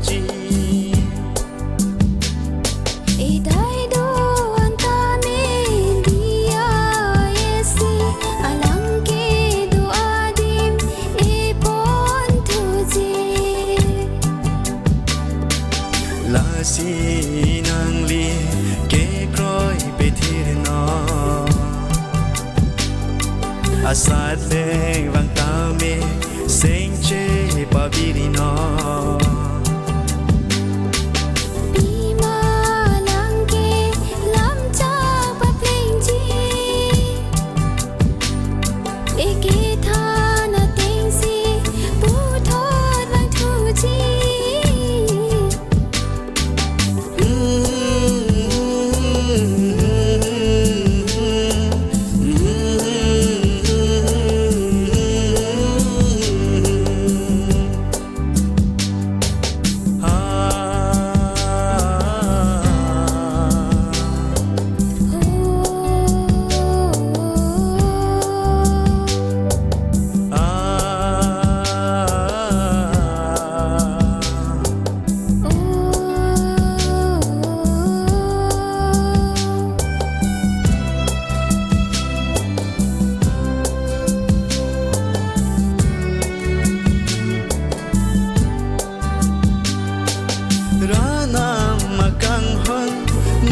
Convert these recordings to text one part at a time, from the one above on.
chi la si nang li ke kroi pe thir no asat le vang ta me sing che pa bi no RANAM AKANGHON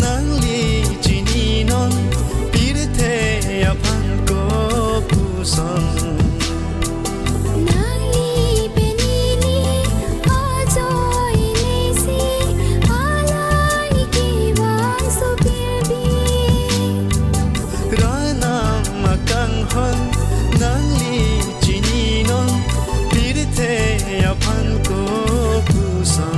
nang li chini non pir the aphan ko puson nang li penini a joy ni si ala ni ki bang so pir bi RANAM AKANGHON nang li chini non pir the aphan ko puson